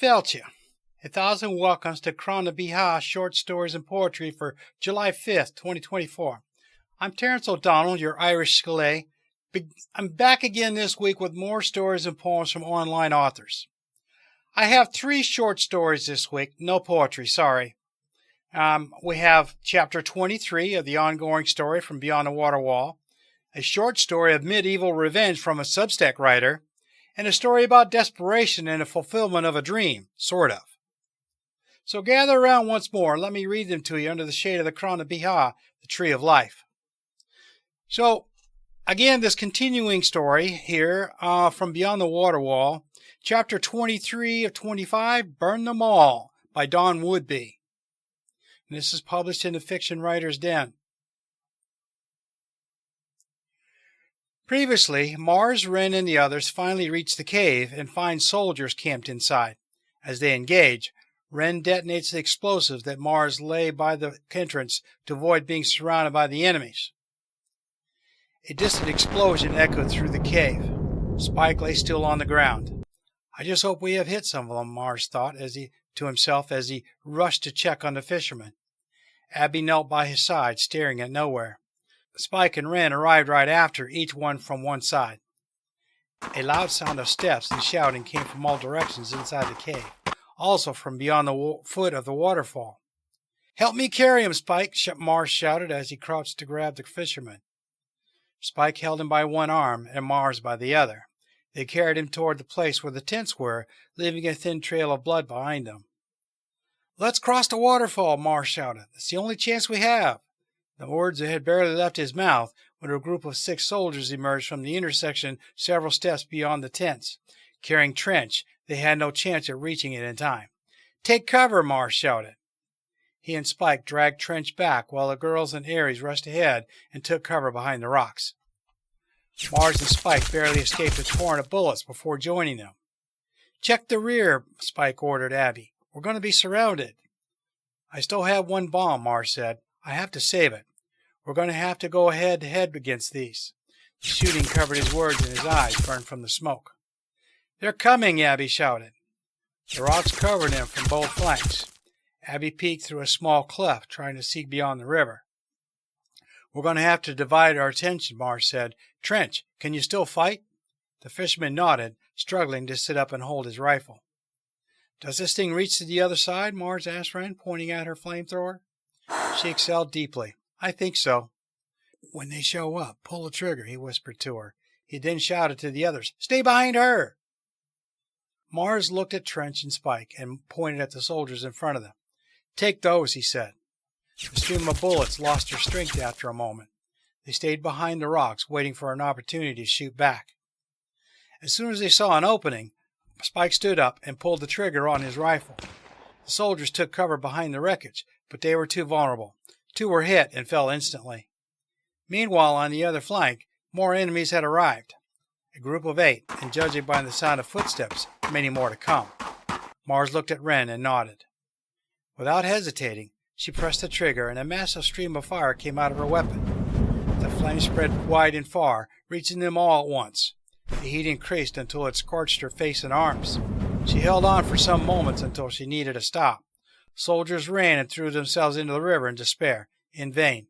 Fáilte. 1,000 welcomes to Crann the Beatha Short Stories and Poetry for July 5th, 2024. I'm Terrance Ó Domhnaill, your Irish scéalaí. I'm back again this week with more stories and poems from online authors. I have 3 short stories this week, no poetry, sorry. We have chapter 23 of the ongoing story from Beyond the Water Wall, a short story of medieval revenge from a Substack writer, and a story about desperation and the fulfillment of a dream, sort of. So gather around once more and let me read them to you under the shade of the Crann the Beatha, the Tree of Life. So, again, this continuing story here from Beyond the Water Wall, chapter 23 of 25, Burn Them All, by Don Woodby. And this is published in the Fiction Writer's Den. Previously, Mars, Wren, and the others finally reach the cave and find soldiers camped inside. As they engage, Wren detonates the explosives that Mars lay by the entrance to avoid being surrounded by the enemies. A distant explosion echoed through the cave. Spike lay still on the ground. I just hope we have hit some of them, Mars thought to himself as he rushed to check on the fisherman. Abby knelt by his side, staring at nowhere. Spike and Wren arrived right after, each one from one side. A loud sound of steps and shouting came from all directions inside the cave, also from beyond the foot of the waterfall. "Help me carry him, Spike," Mars shouted as he crouched to grab the fisherman. Spike held him by one arm and Mars by the other. They carried him toward the place where the tents were, leaving a thin trail of blood behind them. "Let's cross the waterfall," Mars shouted. "It's the only chance we have." The words had barely left his mouth when a group of 6 soldiers emerged from the intersection several steps beyond the tents. Carrying Trench, they had no chance of reaching it in time. "Take cover," Mars shouted. He and Spike dragged Trench back while the girls and Ares rushed ahead and took cover behind the rocks. Mars and Spike barely escaped a torrent of bullets before joining them. "Check the rear," Spike ordered Abby. "We're going to be surrounded." "I still have 1 bomb," Mars said. "I have to save it. We're going to have to go head-to-head against these." The shooting covered his words and his eyes burned from the smoke. "They're coming," Abby shouted. The rocks covered them from both flanks. Abby peeked through a small cleft, trying to see beyond the river. "We're going to have to divide our attention," Mars said. "Trench, can you still fight?" The fisherman nodded, struggling to sit up and hold his rifle. "Does this thing reach to the other side?" Mars asked Wren, pointing at her flamethrower. She exhaled deeply. "I think so." "When they show up, pull the trigger," he whispered to her. He then shouted to the others, "Stay behind her!" Mars looked at Trench and Spike and pointed at the soldiers in front of them. "Take those," he said. The stream of bullets lost their strength after a moment. They stayed behind the rocks, waiting for an opportunity to shoot back. As soon as they saw an opening, Spike stood up and pulled the trigger on his rifle. The soldiers took cover behind the wreckage, but they were too vulnerable. 2 were hit and fell instantly. Meanwhile, on the other flank, more enemies had arrived. A group of 8, and judging by the sound of footsteps, many more to come. Mars looked at Wren and nodded. Without hesitating, she pressed the trigger and a massive stream of fire came out of her weapon. The flames spread wide and far, reaching them all at once. The heat increased until it scorched her face and arms. She held on for some moments until she needed a stop. Soldiers ran and threw themselves into the river in despair. In vain.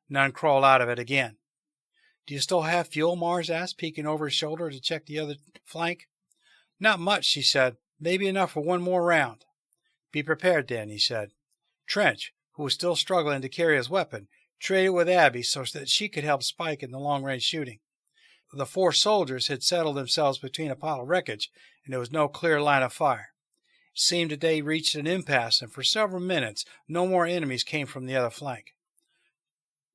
None crawled out of it again. "Do you still have fuel?" Mars asked, peeking over his shoulder to check the other flank. "Not much," she said. "Maybe enough for 1 more round." "Be prepared then," he said. Trench, who was still struggling to carry his weapon, traded with Abby so that she could help Spike in the long-range shooting. The 4 soldiers had settled themselves between a pile of wreckage, and there was no clear line of fire. It seemed that they reached an impasse, and for several minutes no more enemies came from the other flank.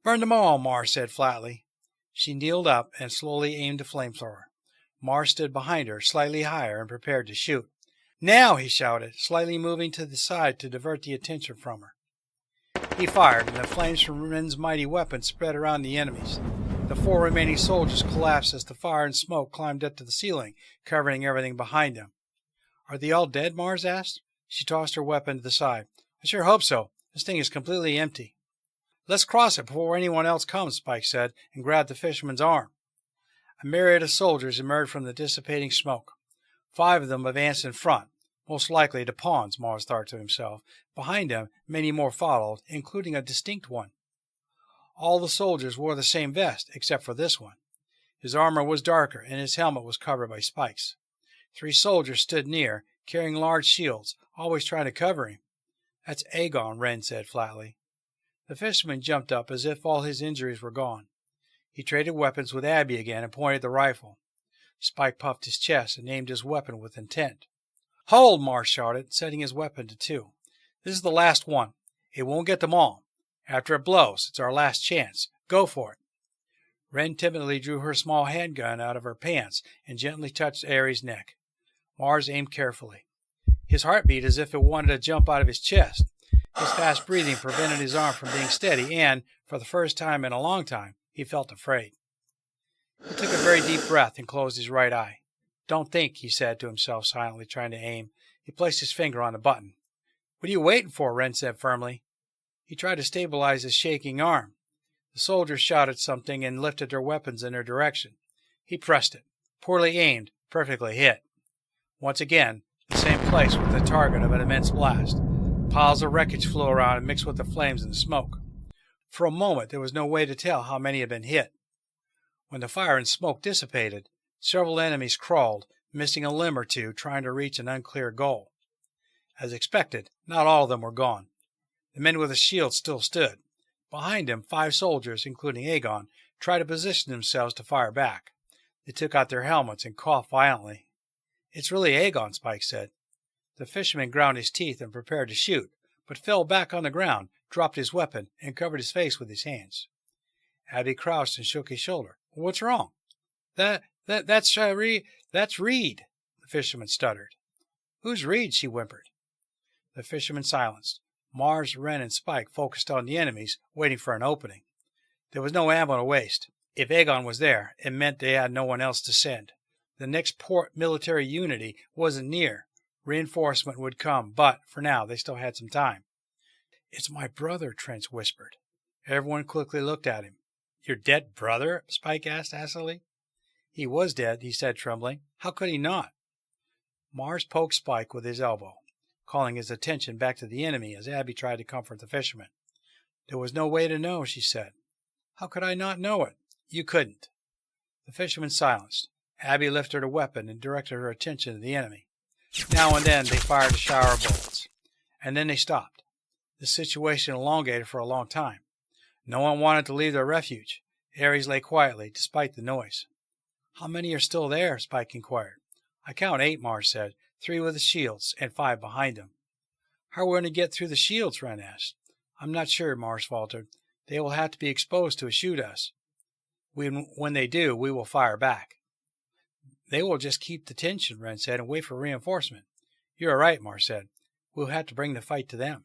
"Burn them all," Mars said flatly. She kneeled up and slowly aimed the flamethrower. Mars stood behind her, slightly higher, and prepared to shoot. "Now!" he shouted, slightly moving to the side to divert the attention from her. He fired, and the flames from Wren's mighty weapon spread around the enemies. The 4 remaining soldiers collapsed as the fire and smoke climbed up to the ceiling, covering everything behind them. "Are they all dead?" Mars asked. She tossed her weapon to the side. "I sure hope so. This thing is completely empty." "Let's cross it before anyone else comes," Spike said, and grabbed the fisherman's arm. A myriad of soldiers emerged from the dissipating smoke. 5 of them advanced in front. Most likely the pawns, Mars thought to himself. Behind him, many more followed, including a distinct one. All the soldiers wore the same vest, except for this one. His armor was darker, and his helmet was covered by spikes. 3 soldiers stood near, carrying large shields, always trying to cover him. That's Aegon, Wren said flatly. The fisherman jumped up as if all his injuries were gone. He traded weapons with Abby again and pointed the rifle. Spike puffed his chest and aimed his weapon with intent. Hold, Mars shouted, setting his weapon to 2. This is the last one. It won't get them all. After it blows, it's our last chance. Go for it. Wren timidly drew her small handgun out of her pants and gently touched Ares' neck. Mars aimed carefully. His heart beat as if it wanted to jump out of his chest. His fast breathing prevented his arm from being steady, and, for the first time in a long time, he felt afraid. He took a very deep breath and closed his right eye. Don't think, he said to himself, silently trying to aim. He placed his finger on the button. What are you waiting for? Wren said firmly. He tried to stabilize his shaking arm. The soldiers shouted something and lifted their weapons in their direction. He pressed it. Poorly aimed, perfectly hit. Once again, the same place was the target of an immense blast. Piles of wreckage flew around and mixed with the flames and the smoke. For a moment, there was no way to tell how many had been hit. When the fire and smoke dissipated, several enemies crawled, missing a limb or two, trying to reach an unclear goal. As expected, not all of them were gone. The men with the shields still stood. Behind them, 5 soldiers, including Aegon, tried to position themselves to fire back. They took out their helmets and coughed violently. It's really Aegon, Spike said. The fisherman ground his teeth and prepared to shoot, but fell back on the ground, dropped his weapon, and covered his face with his hands. Abby crouched and shook his shoulder. What's wrong? That's Reed, the fisherman stuttered. Who's Reed? She whimpered. The fisherman silenced. Mars, Wren, and Spike focused on the enemies, waiting for an opening. There was no ammo to waste. If Aegon was there, it meant they had no one else to send. The next port military unity wasn't near. Reinforcement would come, but, for now, they still had some time. It's my brother, Terrance whispered. Everyone quickly looked at him. Your dead brother? Spike asked acidly. He was dead, he said, trembling. How could he not? Mars poked Spike with his elbow, calling his attention back to the enemy as Abby tried to comfort the fisherman. There was no way to know, she said. How could I not know it? You couldn't. The fisherman silenced. Abby lifted her weapon and directed her attention to the enemy. Now and then they fired a shower of bullets. And then they stopped. The situation elongated for a long time. No one wanted to leave their refuge. Ares lay quietly, despite the noise. How many are still there? Spike inquired. I count 8, Mars said, 3 with the shields and 5 behind them. How are we going to get through the shields? Wren asked. I'm not sure, Mars faltered. They will have to be exposed to shoot us. When they do, we will fire back. They will just keep the tension, Wren said, and wait for reinforcement. You're right, Mars said. We'll have to bring the fight to them.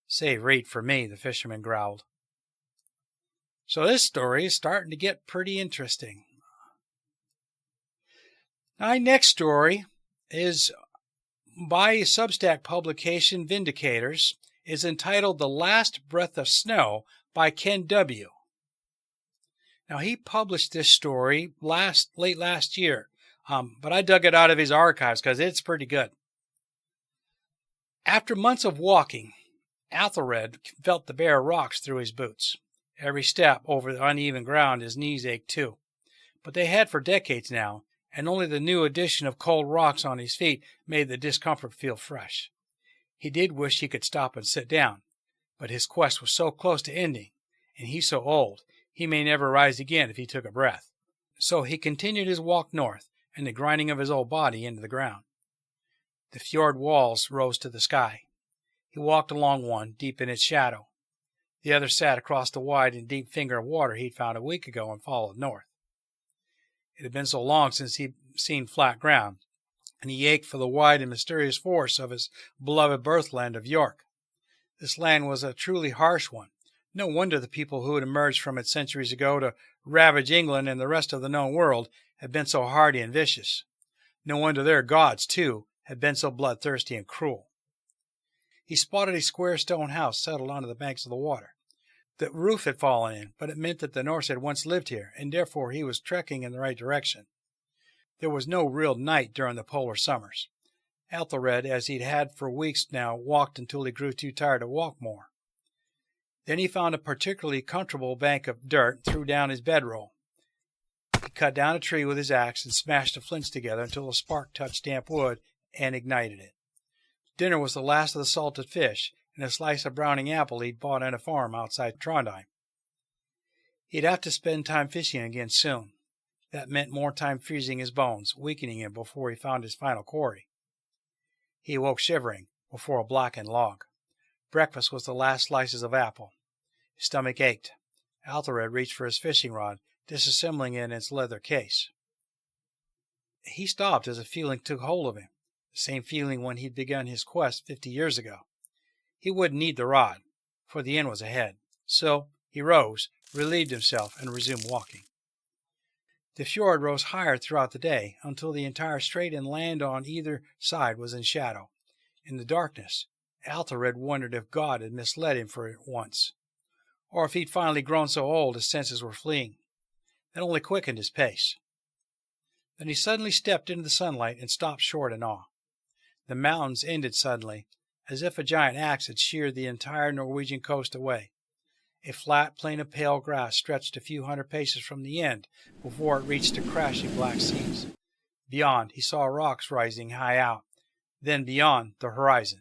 Save Reed for me, the fisherman growled. So this story is starting to get pretty interesting. My next story is by Substack publication Vindicators, is entitled The Last Breath of Snow by Ken W. Now, he published this story late last year, but I dug it out of his archives because it's pretty good. After months of walking, Athelred felt the bare rocks through his boots. Every step over the uneven ground, his knees ached too. But they had for decades now, and only the new addition of cold rocks on his feet made the discomfort feel fresh. He did wish he could stop and sit down, but his quest was so close to ending, and he so old, he may never rise again if he took a breath. So he continued his walk north, and the grinding of his old body into the ground. The fjord walls rose to the sky. He walked along one, deep in its shadow. The other sat across the wide and deep finger of water he'd found a week ago and followed north. It had been so long since he'd seen flat ground, and he ached for the wide and mysterious forests of his beloved birthland of York. This land was a truly harsh one. No wonder the people who had emerged from it centuries ago to ravage England and the rest of the known world had been so hardy and vicious. No wonder their gods, too, had been so bloodthirsty and cruel. He spotted a square stone house settled onto the banks of the water. The roof had fallen in, but it meant that the Norse had once lived here, and therefore he was trekking in the right direction. There was no real night during the polar summers. Ethelred, as he'd had for weeks now, walked until he grew too tired to walk more. Then he found a particularly comfortable bank of dirt and threw down his bedroll. He cut down a tree with his axe and smashed the flints together until a spark touched damp wood and ignited it. Dinner was the last of the salted fish and a slice of browning apple he'd bought on a farm outside Trondheim. He'd have to spend time fishing again soon. That meant more time freezing his bones, weakening him before he found his final quarry. He awoke shivering before a blackened log. Breakfast was the last slices of apple. His stomach ached. Ethelred reached for his fishing rod, disassembling it in its leather case. He stopped as a feeling took hold of him, the same feeling when he'd begun his quest 50 years ago. He wouldn't need the rod, for the end was ahead. So he rose, relieved himself, and resumed walking. The fjord rose higher throughout the day until the entire strait and land on either side was in shadow. In the darkness, Ethelred wondered if God had misled him for once, or if he'd finally grown so old his senses were fleeing. That only quickened his pace. Then he suddenly stepped into the sunlight and stopped short in awe. The mountains ended suddenly, as if a giant axe had sheared the entire Norwegian coast away. A flat plain of pale grass stretched a few hundred paces from the end before it reached the crashing black seas. Beyond, he saw rocks rising high out, then beyond, the horizon.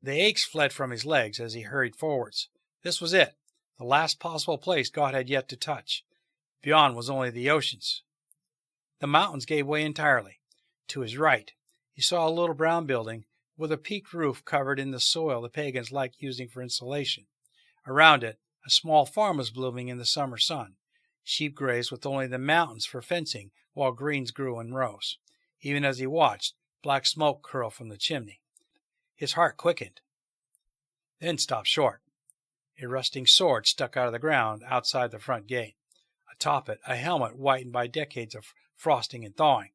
The aches fled from his legs as he hurried forwards. This was it, the last possible place God had yet to touch. Beyond was only the oceans. The mountains gave way entirely. To his right, he saw a little brown building with a peaked roof covered in the soil the pagans liked using for insulation. Around it, a small farm was blooming in the summer sun. Sheep grazed with only the mountains for fencing, while greens grew in rows. Even as he watched, black smoke curled from the chimney. His heart quickened, then stopped short. A rusting sword stuck out of the ground outside the front gate. Atop it, a helmet whitened by decades of frosting and thawing.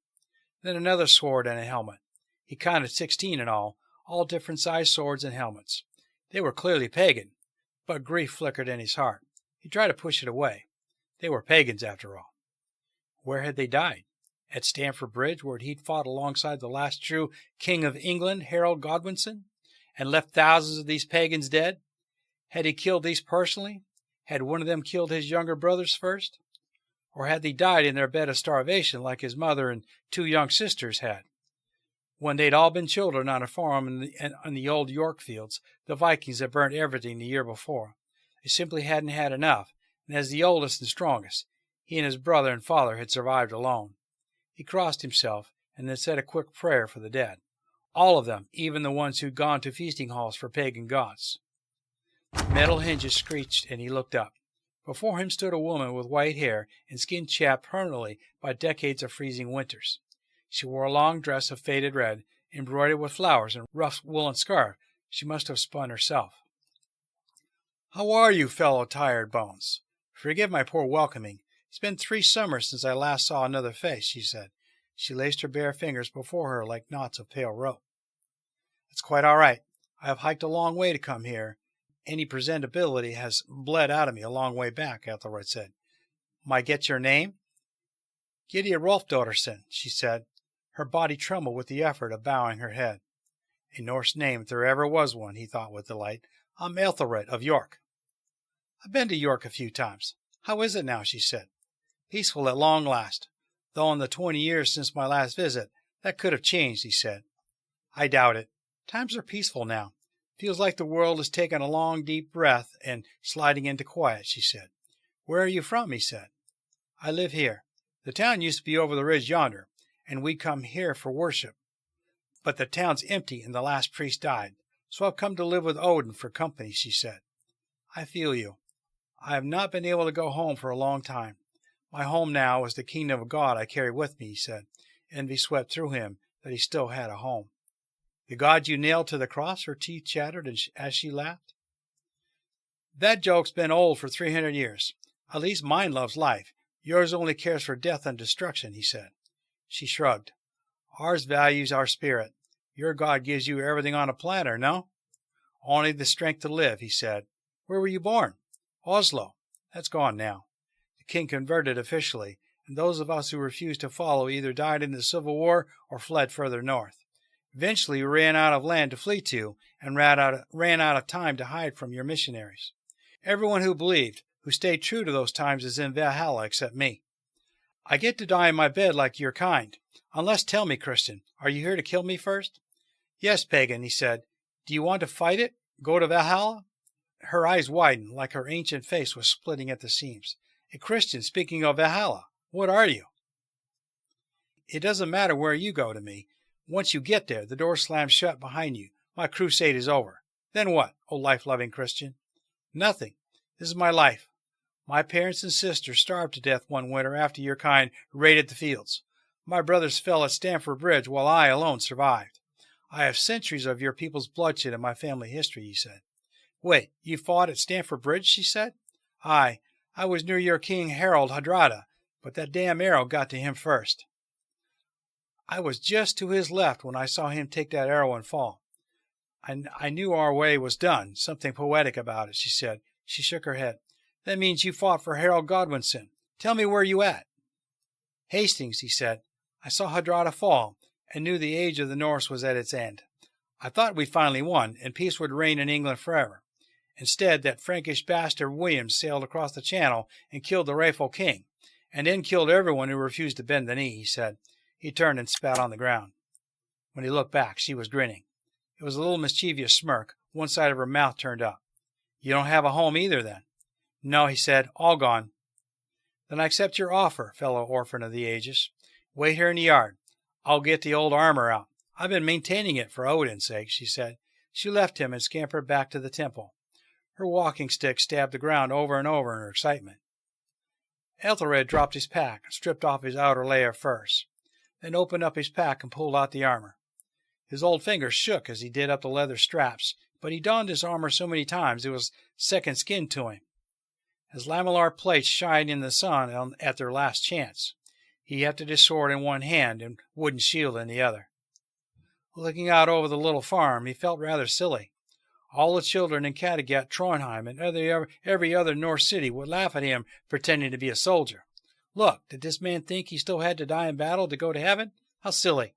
Then another sword and a helmet. He counted 16 in all different-sized swords and helmets. They were clearly pagan, but grief flickered in his heart. He tried to push it away. They were pagans, after all. Where had they died? At Stamford Bridge, where he'd fought alongside the last true King of England, Harold Godwinson, and left thousands of these pagans dead? Had he killed these personally? Had one of them killed his younger brothers first? Or had they died in their bed of starvation like his mother and 2 young sisters had? When they'd all been children on a farm in the old York fields, the Vikings had burnt everything the year before. They simply hadn't had enough, and as the oldest and strongest, he and his brother and father had survived alone. He crossed himself and then said a quick prayer for the dead. All of them, even the ones who'd gone to feasting halls for pagan gods. Metal hinges screeched, and he looked up. Before him stood a woman with white hair and skin chapped permanently by decades of freezing winters. She wore a long dress of faded red, embroidered with flowers and rough woolen scarf she must have spun herself. "How are you, fellow tired bones? Forgive my poor welcoming. It's been 3 summers since I last saw another face," she said. She laced her bare fingers before her like knots of pale rope. "It's quite all right. I have hiked a long way to come here. Any presentability has bled out of me a long way back," Ethelred said. "Might get your name?" "Gydia Rolfdotterson," she said. Her body trembled with the effort of bowing her head. A Norse name, if there ever was one, he thought with delight. "I'm Ethelred of York." "I've been to York a few times. How is it now?" she said. "Peaceful at long last, though in the 20 years since my last visit, that could have changed," he said. "I doubt it. Times are peaceful now. Feels like the world is taking a long, deep breath and sliding into quiet," she said. "Where are you from?" he said. "I live here. The town used to be over the ridge yonder, and we'd come here for worship. But the town's empty and the last priest died, so I've come to live with Odin for company," she said. "I feel you. I have not been able to go home for a long time. My home now is the kingdom of God I carry with me," he said. Envy swept through him that he still had a home. "The God you nailed to the cross?" her teeth chattered as she laughed. "That joke's been old for 300 years. At least mine loves life. Yours only cares for death and destruction," he said. She shrugged. "Ours values our spirit. Your God gives you everything on a platter, no?" "Only the strength to live," he said. "Where were you born?" "Oslo. That's gone now. The king converted officially, and those of us who refused to follow either died in the Civil War or fled further north. Eventually, you ran out of land to flee to, and ran out of time to hide from your missionaries. Everyone who believed, who stayed true to those times, is in Valhalla except me. I get to die in my bed like your kind. Unless, tell me, Christian, are you here to kill me first? Yes, pagan, he said. Do you want to fight it? Go to Valhalla? Her eyes widened, like her ancient face was splitting at the seams. A Christian, speaking of Valhalla, what are you? It doesn't matter where you go to me. Once you get there, the door slams shut behind you. My crusade is over. Then what, O life-loving Christian? Nothing. This is my life. My parents and sisters starved to death one winter after your kind raided the fields. My brothers fell at Stamford Bridge while I alone survived. I have centuries of your people's bloodshed in my family history, he said. Wait, you fought at Stamford Bridge, she said. Aye, I was near your king Harold Hardrada, but that damn arrow got to him first. I was just to his left when I saw him take that arrow and fall. I knew our way was done, something poetic about it, she said. She shook her head. That means you fought for Harold Godwinson. Tell me where you at. Hastings, he said. I saw Hardrada fall, and knew the age of the Norse was at its end. I thought we'd finally won, and peace would reign in England forever. Instead, that Frankish bastard William sailed across the channel and killed the rightful king, and then killed everyone who refused to bend the knee, he said. He turned and spat on the ground. When he looked back, she was grinning. It was a little mischievous smirk, one side of her mouth turned up. You don't have a home either, then? No, he said, all gone. Then I accept your offer, fellow orphan of the ages. Wait here in the yard. I'll get the old armor out. I've been maintaining it for Odin's sake, she said. She left him and scampered back to the temple. Her walking stick stabbed the ground over and over in her excitement. Ethelred dropped his pack and stripped off his outer layer of furs, then opened up his pack and pulled out the armor. His old fingers shook as he did up the leather straps, but he donned his armor so many times it was second skin to him. As lamellar plates shine in the sun at their last chance, he hefted his sword in one hand and wooden shield in the other. Looking out over the little farm, he felt rather silly. All the children in Kattegat, Trondheim, and every other Norse city would laugh at him pretending to be a soldier. Look, did this man think he still had to die in battle to go to heaven? How silly.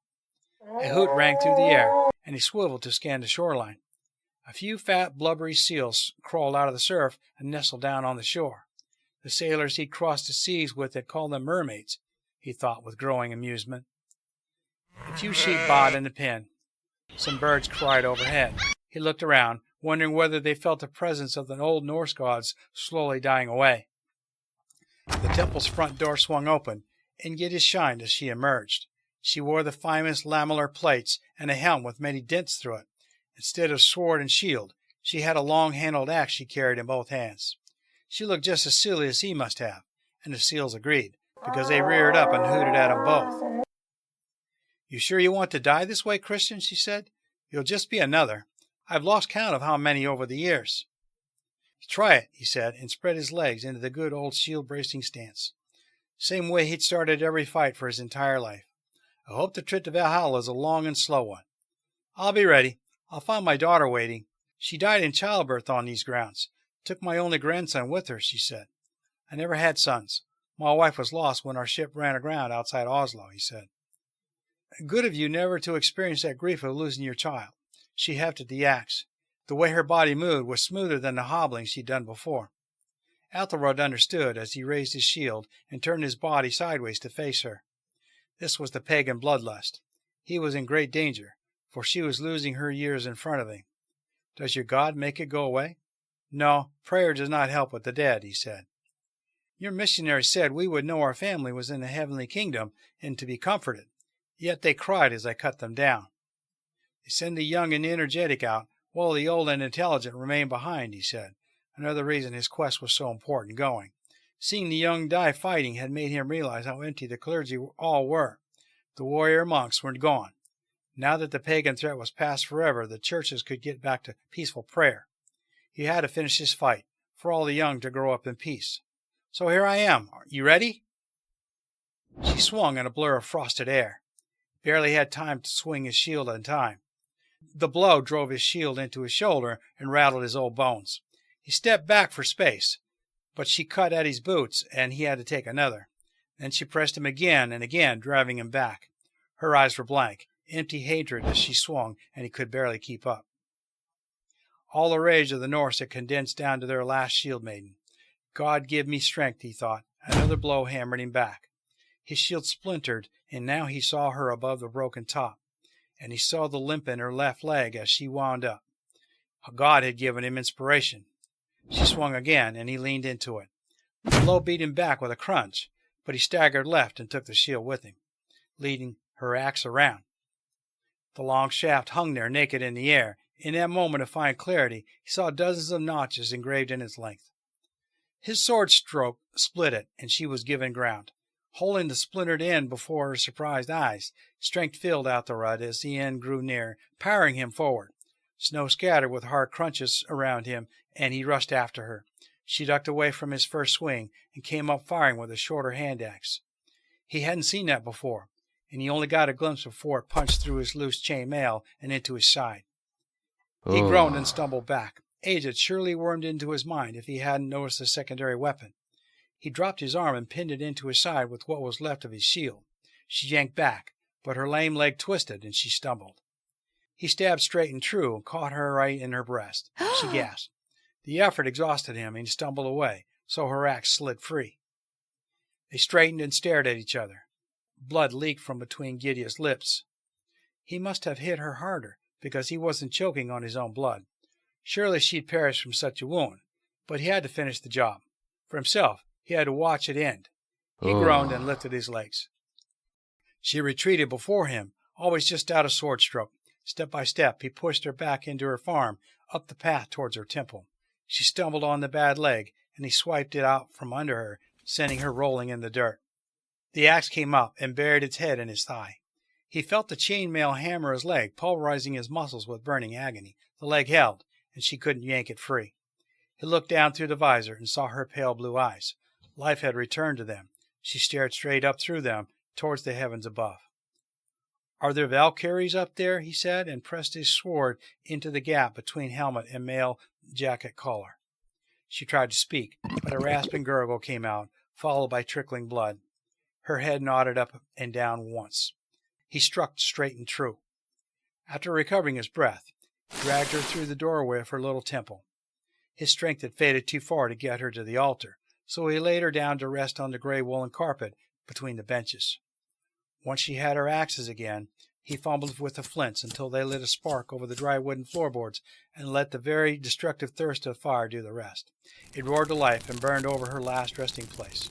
A hoot rang through the air, and he swiveled to scan the shoreline. A few fat, blubbery seals crawled out of the surf and nestled down on the shore. The sailors he'd crossed the seas with had called them mermaids, he thought with growing amusement. A few sheep baaed in the pen. Some birds cried overhead. He looked around, wondering whether they felt the presence of the old Norse gods slowly dying away. The temple's front door swung open, and Yiddish shined as she emerged. She wore the finest lamellar plates and a helm with many dents through it. Instead of sword and shield, she had a long-handled axe she carried in both hands. She looked just as silly as he must have, and the seals agreed, because they reared up and hooted at him both. You sure you want to die this way, Christian? She said. You'll just be another. I've lost count of how many over the years. Try it, he said, and spread his legs into the good old shield-bracing stance. Same way he'd started every fight for his entire life. I hope the trip to Valhalla is a long and slow one. I'll be ready. I'll find my daughter waiting. She died in childbirth on these grounds. Took my only grandson with her, she said. I never had sons. My wife was lost when our ship ran aground outside Oslo, he said. Good of you never to experience that grief of losing your child. She hefted the axe. The way her body moved was smoother than the hobbling she'd done before. Ethelred understood as he raised his shield and turned his body sideways to face her. This was the pagan bloodlust. He was in great danger, for she was losing her years in front of him. Does your God make it go away? No, prayer does not help with the dead, he said. Your missionaries said we would know our family was in the heavenly kingdom and to be comforted. Yet they cried as I cut them down. They send the young and energetic out, while the old and intelligent remain behind, he said. Another reason his quest was so important going. Seeing the young die fighting had made him realize how empty the clergy all were. The warrior monks were gone. Now that the pagan threat was past forever, the churches could get back to peaceful prayer. He had to finish his fight, for all the young to grow up in peace. So here I am. Are you ready? She swung in a blur of frosted air. Barely had time to swing his shield in time. The blow drove his shield into his shoulder and rattled his old bones. He stepped back for space, but she cut at his boots, and he had to take another. Then she pressed him again and again, driving him back. Her eyes were blank. empty hatred as she swung, and he could barely keep up. All the rage of the Norse had condensed down to their last shield maiden. God give me strength, he thought. Another blow hammered him back. His shield splintered, and now he saw her above the broken top, and he saw the limp in her left leg as she wound up. God had given him inspiration. She swung again, and he leaned into it. The blow beat him back with a crunch, but he staggered left and took the shield with him, leading her axe around. The long shaft hung there naked in the air. In that moment of fine clarity, he saw dozens of notches engraved in its length. His sword stroke split it, and she was given ground. Holding the splintered end before her surprised eyes, strength filled out the rud as the end grew near, powering him forward. Snow scattered with hard crunches around him, and he rushed after her. She ducked away from his first swing and came up firing with a shorter hand axe. He hadn't seen that before, and he only got a glimpse before it punched through his loose chain mail and into his side. He groaned and stumbled back. Age had surely wormed into his mind if he hadn't noticed the secondary weapon. He dropped his arm and pinned it into his side with what was left of his shield. She yanked back, but her lame leg twisted and she stumbled. He stabbed straight and true and caught her right in her breast. She gasped. The effort exhausted him, and he stumbled away, so her axe slid free. They straightened and stared at each other. Blood leaked from between Gydia's lips. He must have hit her harder, because he wasn't choking on his own blood. Surely she'd perish from such a wound, but he had to finish the job. For himself, he had to watch it end. He groaned and lifted his legs. She retreated before him, always just out of sword stroke. Step by step, he pushed her back into her farm, up the path towards her temple. She stumbled on the bad leg, and he swiped it out from under her, sending her rolling in the dirt. The axe came up and buried its head in his thigh. He felt the chainmail hammer his leg, pulverizing his muscles with burning agony. The leg held, and she couldn't yank it free. He looked down through the visor and saw her pale blue eyes. Life had returned to them. She stared straight up through them, towards the heavens above. "Are there Valkyries up there?" he said, and pressed his sword into the gap between helmet and mail jacket collar. She tried to speak, but a rasping gurgle came out, followed by trickling blood. Her head nodded up and down once. He struck straight and true. After recovering his breath, he dragged her through the doorway of her little temple. His strength had faded too far to get her to the altar, so he laid her down to rest on the gray woolen carpet between the benches. Once she had her axes again, he fumbled with the flints until they lit a spark over the dry wooden floorboards and let the very destructive thirst of fire do the rest. It roared to life and burned over her last resting place.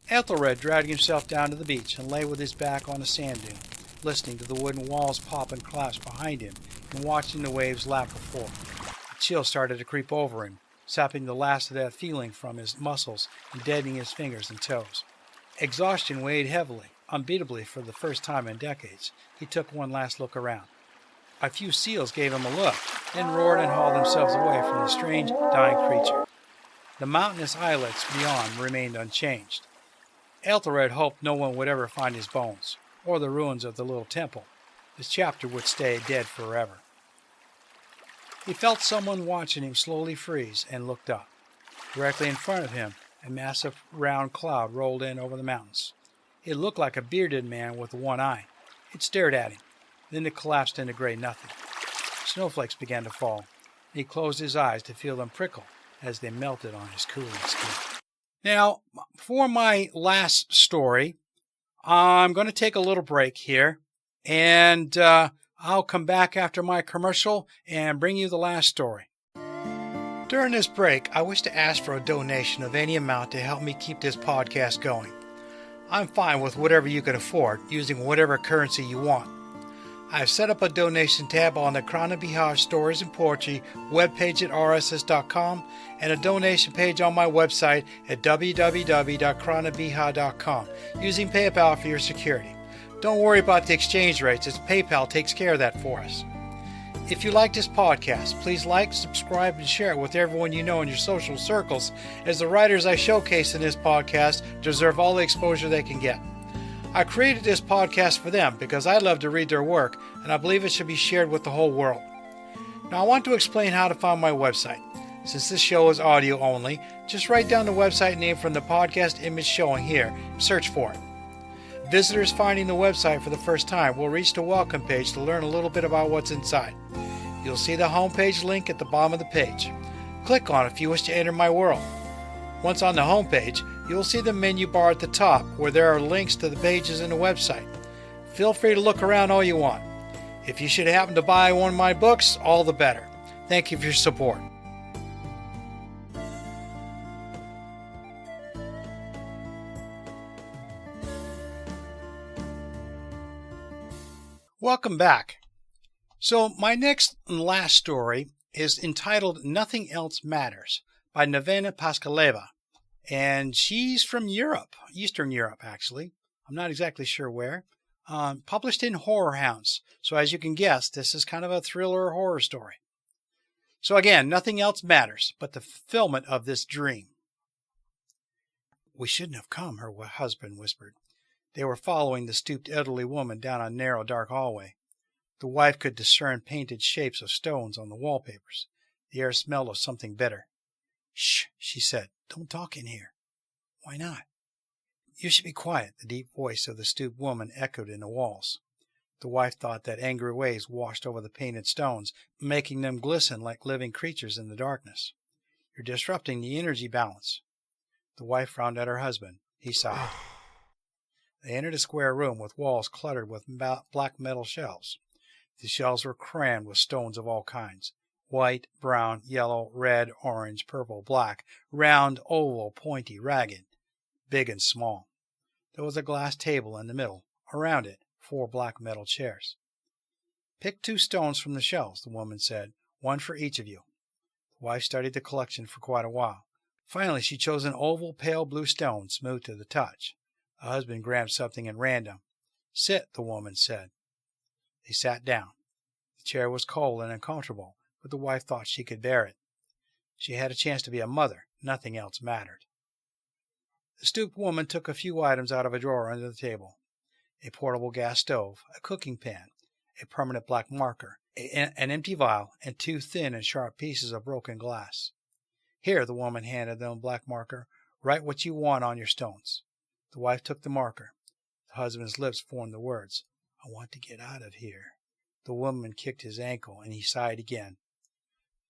Ethelred dragged himself down to the beach and lay with his back on a sand dune, listening to the wooden walls pop and collapse behind him and watching the waves lap before. A chill started to creep over him, sapping the last of that feeling from his muscles and deadening his fingers and toes. Exhaustion weighed heavily. Unbeatably for the first time in decades, he took one last look around. A few seals gave him a look, then roared and hauled themselves away from the strange, dying creature. The mountainous islets beyond remained unchanged. Ethelred hoped no one would ever find his bones, or the ruins of the little temple. This chapter would stay dead forever. He felt someone watching him slowly freeze and looked up. Directly in front of him, a massive round cloud rolled in over the mountains. It looked like a bearded man with one eye. It stared at him. Then it collapsed into gray nothing. Snowflakes began to fall. He closed his eyes to feel them prickle as they melted on his cooling skin. Now, for my last story, I'm going to take a little break here, and I'll come back after my commercial and bring you the last story. During this break, I wish to ask for a donation of any amount to help me keep this podcast going. I'm fine with whatever you can afford, using whatever currency you want. I've set up a donation tab on the Crann Stories and Poetry webpage at rss.com and a donation page on my website at www.crannabihah.com using PayPal for your security. Don't worry about the exchange rates, as PayPal takes care of that for us. If you like this podcast, please like, subscribe, and share it with everyone you know in your social circles, as the writers I showcase in this podcast deserve all the exposure they can get. I created this podcast for them because I love to read their work, and I believe it should be shared with the whole world. Now I want to explain how to find my website. Since this show is audio only, just write down the website name from the podcast image showing here. Search for it. Visitors finding the website for the first time will reach the welcome page to learn a little bit about what's inside. You'll see the homepage link at the bottom of the page. Click on it if you wish to enter my world. Once on the homepage, you'll see the menu bar at the top where there are links to the pages in the website. Feel free to look around all you want. If you should happen to buy one of my books, all the better. Thank you for your support. Welcome back. So my next and last story is entitled Nothing Else Matters by Nevena Paskaleva. And she's from Europe, Eastern Europe actually. I'm not exactly sure where. Published in Horror Hounds. So as you can guess, this is kind of a thriller horror story. So again, nothing else matters but the fulfillment of this dream. "We shouldn't have come," her husband whispered. They were following the stooped elderly woman down a narrow, dark hallway. The wife could discern painted shapes of stones on the wallpapers. The air smelled of something bitter. "Shh," she said. "Don't talk in here." "Why not?" "You should be quiet," the deep voice of the stooped woman echoed in the walls. The wife thought that angry waves washed over the painted stones, making them glisten like living creatures in the darkness. "You're disrupting the energy balance." The wife frowned at her husband. He sighed. They entered a square room with walls cluttered with black metal shelves. The shelves were crammed with stones of all kinds: white, brown, yellow, red, orange, purple, black, round, oval, pointy, ragged, big and small. There was a glass table in the middle. Around it, 4 black metal chairs. "Pick 2 stones from the shelves," the woman said, "one for each of you." The wife studied the collection for quite a while. Finally, she chose an oval, pale blue stone, smooth to the touch. The husband grabbed something at random. "Sit," the woman said. They sat down. The chair was cold and uncomfortable, but the wife thought she could bear it. She had a chance to be a mother. Nothing else mattered. The stooped woman took a few items out of a drawer under the table: a portable gas stove, a cooking pan, a permanent black marker, an empty vial, and 2 thin and sharp pieces of broken glass. "Here," the woman handed them a black marker. "Write what you want on your stones." The wife took the marker. The husband's lips formed the words, "I want to get out of here." The woman kicked his ankle, and he sighed again.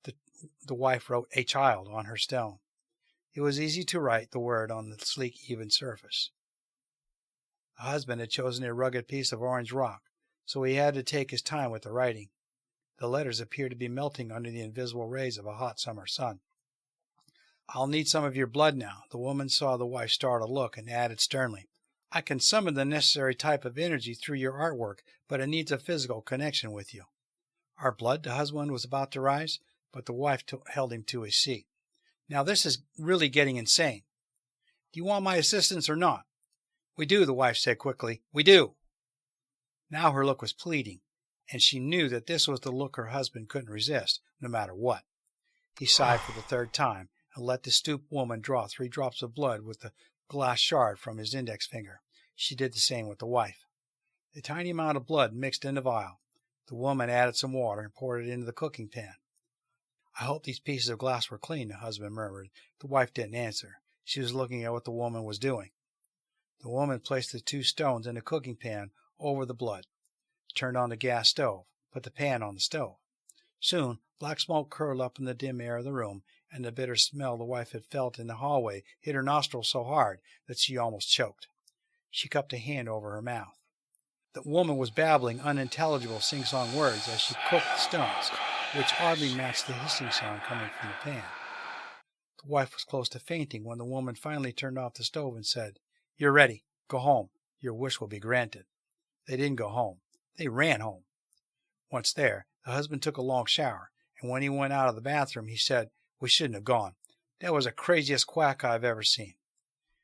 The wife wrote "a child" on her stone. It was easy to write the word on the sleek, even surface. The husband had chosen a rugged piece of orange rock, so he had to take his time with the writing. The letters appeared to be melting under the invisible rays of a hot summer sun. "I'll need some of your blood now." The woman saw the wife's startled look and added sternly, "I can summon the necessary type of energy through your artwork, but it needs a physical connection with you." "Our blood?" The husband was about to rise, but the wife held him to his seat. "Now this is really getting insane. Do you want my assistance or not?" "We do," the wife said quickly. "We do." Now her look was pleading, and she knew that this was the look her husband couldn't resist, no matter what. He sighed for the 3rd time and let the stooped woman draw 3 drops of blood with the glass shard from his index finger. She did the same with the wife. The tiny amount of blood mixed in the vial. The woman added some water and poured it into the cooking pan. "I hope these pieces of glass were clean," the husband murmured. The wife didn't answer. She was looking at what the woman was doing. The woman placed the 2 stones in the cooking pan over the blood, turned on the gas stove, put the pan on the stove. Soon, black smoke curled up in the dim air of the room, and the bitter smell the wife had felt in the hallway hit her nostrils so hard that she almost choked. She cupped a hand over her mouth. The woman was babbling unintelligible sing-song words as she cooked the stones, which oddly matched the hissing sound coming from the pan. The wife was close to fainting when the woman finally turned off the stove and said, "You're ready. Go home. Your wish will be granted." They didn't go home. They ran home. Once there, the husband took a long shower, and when he went out of the bathroom, he said, "We shouldn't have gone. That was the craziest quack I've ever seen."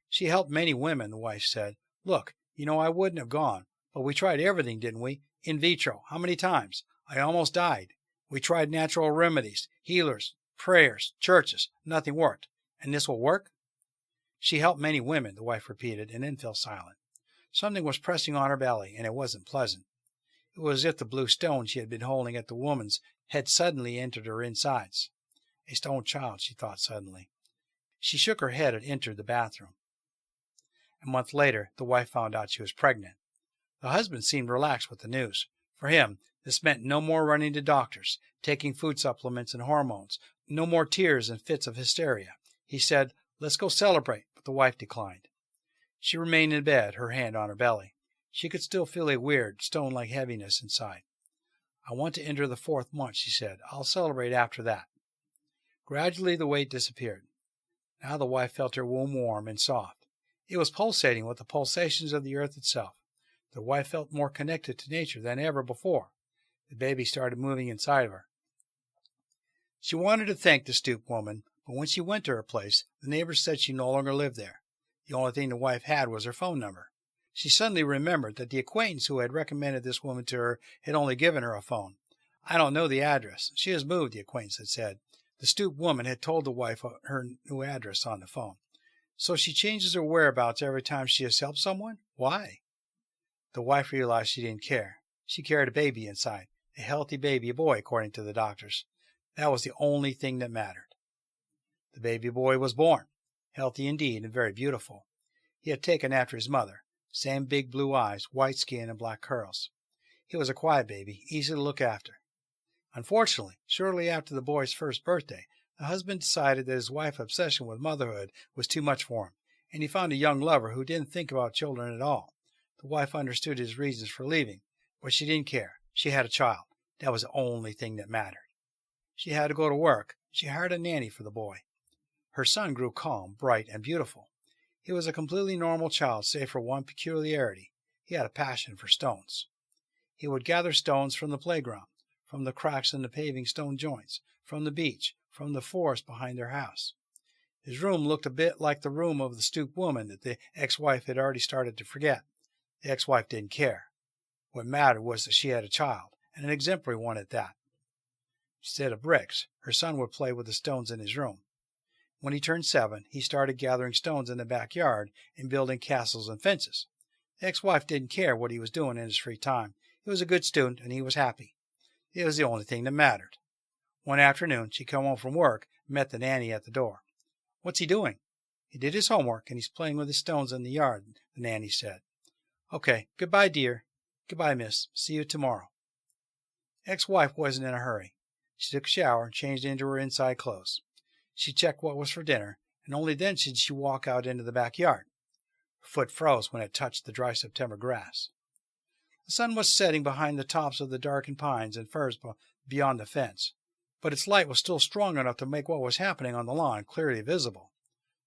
"She helped many women," the wife said. "Look, I wouldn't have gone, but we tried everything, didn't we? In vitro. How many times? I almost died. We tried natural remedies, healers, prayers, churches. Nothing worked. And this will work?" "She helped many women," the wife repeated, and then fell silent. Something was pressing on her belly, and it wasn't pleasant. It was as if the blue stone she had been holding at the woman's had suddenly entered her insides. A stone child, she thought suddenly. She shook her head and entered the bathroom. A month later, the wife found out she was pregnant. The husband seemed relaxed with the news. For him, this meant no more running to doctors, taking food supplements and hormones, no more tears and fits of hysteria. He said, "Let's go celebrate," but the wife declined. She remained in bed, her hand on her belly. She could still feel a weird, stone-like heaviness inside. "I want to enter the 4th month," she said. "I'll celebrate after that." Gradually, the weight disappeared. Now the wife felt her womb warm and soft. It was pulsating with the pulsations of the earth itself. The wife felt more connected to nature than ever before. The baby started moving inside of her. She wanted to thank the stoop woman, but when she went to her place, the neighbors said she no longer lived there. The only thing the wife had was her phone number. She suddenly remembered that the acquaintance who had recommended this woman to her had only given her a phone. "I don't know the address. She has moved," the acquaintance had said. The stoop woman had told the wife her new address on the phone. "So she changes her whereabouts every time she has helped someone? Why?" The wife realized she didn't care. She carried a baby inside, a healthy baby boy, according to the doctors. That was the only thing that mattered. The baby boy was born, healthy indeed and very beautiful. He had taken after his mother, same big blue eyes, white skin, and black curls. He was a quiet baby, easy to look after. Unfortunately, shortly after the boy's first birthday, the husband decided that his wife's obsession with motherhood was too much for him, and he found a young lover who didn't think about children at all. The wife understood his reasons for leaving, but she didn't care. She had a child. That was the only thing that mattered. She had to go to work. She hired a nanny for the boy. Her son grew calm, bright, and beautiful. He was a completely normal child, save for one peculiarity. He had a passion for stones. He would gather stones from the playground, from the cracks in the paving stone joints, from the beach, from the forest behind their house. His room looked a bit like the room of the stoop woman that the ex-wife had already started to forget. The ex-wife didn't care. What mattered was that she had a child, and an exemplary one at that. Instead of bricks, her son would play with the stones in his room. When he turned 7, he started gathering stones in the backyard and building castles and fences. The ex-wife didn't care what he was doing in his free time. He was a good student, and he was happy. It was the only thing that mattered. One afternoon, she came home from work and met the nanny at the door. "What's he doing?" "He did his homework, and he's playing with his stones in the yard," the nanny said. "Okay, goodbye, dear." "Goodbye, miss. See you tomorrow." Ex-wife wasn't in a hurry. She took a shower and changed into her inside clothes. She checked what was for dinner, and only then did she walk out into the backyard. Her foot froze when it touched the dry September grass. The sun was setting behind the tops of the darkened pines and firs beyond the fence, but its light was still strong enough to make what was happening on the lawn clearly visible.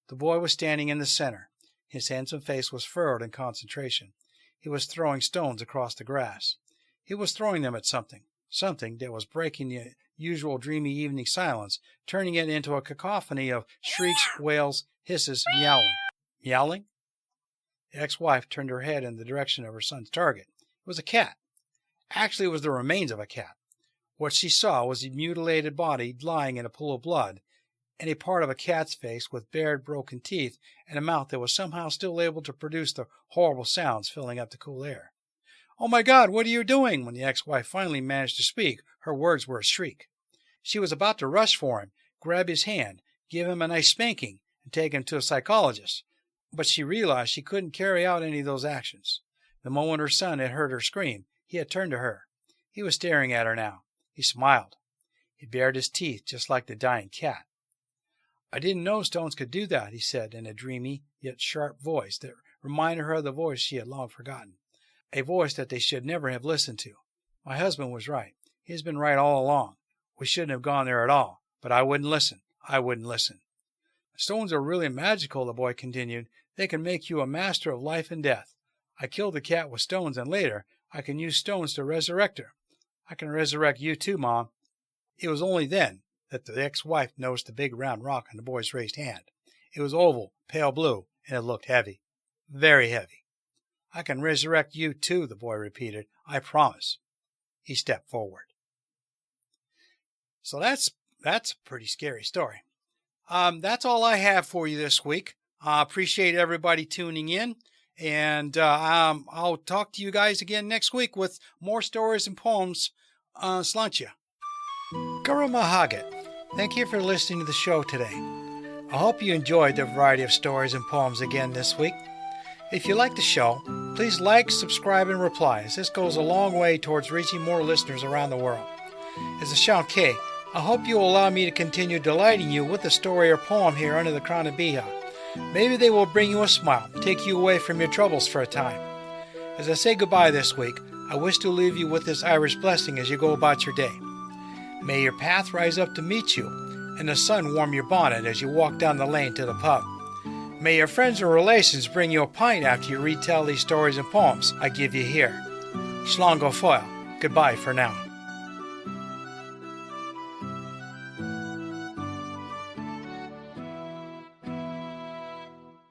The boy was standing in the center. His handsome face was furrowed in concentration. He was throwing stones across the grass. He was throwing them at something that was breaking the usual dreamy evening silence, turning it into a cacophony of shrieks, wails, hisses, meowing. Meowing? The ex-wife turned her head in the direction of her son's target. It was a cat. Actually, it was the remains of a cat. What she saw was a mutilated body lying in a pool of blood, and a part of a cat's face with bared, broken teeth and a mouth that was somehow still able to produce the horrible sounds filling up the cool air. "Oh, my God, what are you doing?" When the ex-wife finally managed to speak, her words were a shriek. She was about to rush for him, grab his hand, give him a nice spanking, and take him to a psychologist, but she realized she couldn't carry out any of those actions. The moment her son had heard her scream, he had turned to her. He was staring at her now. He smiled. He bared his teeth just like the dying cat. "I didn't know stones could do that," he said in a dreamy yet sharp voice that reminded her of the voice she had long forgotten, a voice that they should never have listened to. "My husband was right. He has been right all along. We shouldn't have gone there at all, but I wouldn't listen. I wouldn't listen." "Stones are really magical," the boy continued. "They can make you a master of life and death. I killed the cat with stones, and later I can use stones to resurrect her. I can resurrect you too, Mom." It was only then that the ex-wife noticed the big round rock on the boy's raised hand. It was oval, pale blue, and it looked heavy. Very heavy. "I can resurrect you too," the boy repeated. "I promise." He stepped forward. So that's a pretty scary story. That's all I have for you this week. I appreciate everybody tuning in. And I'll talk to you guys again next week with more stories and poems. Sláinte. Guru Mahagat. Thank you for listening to the show today. I hope you enjoyed the variety of stories and poems again this week. If you like the show, please like, subscribe, and reply, as this goes a long way towards reaching more listeners around the world. As a Shanké, I hope you will allow me to continue delighting you with a story or poem here under the Crann and beatha. Maybe they will bring you a smile, take you away from your troubles for a time. As I say goodbye this week, I wish to leave you with this Irish blessing as you go about your day. May your path rise up to meet you, and the sun warm your bonnet as you walk down the lane to the pub. May your friends and relations bring you a pint after you retell these stories and poems I give you here. Slán go fóill. Goodbye for now.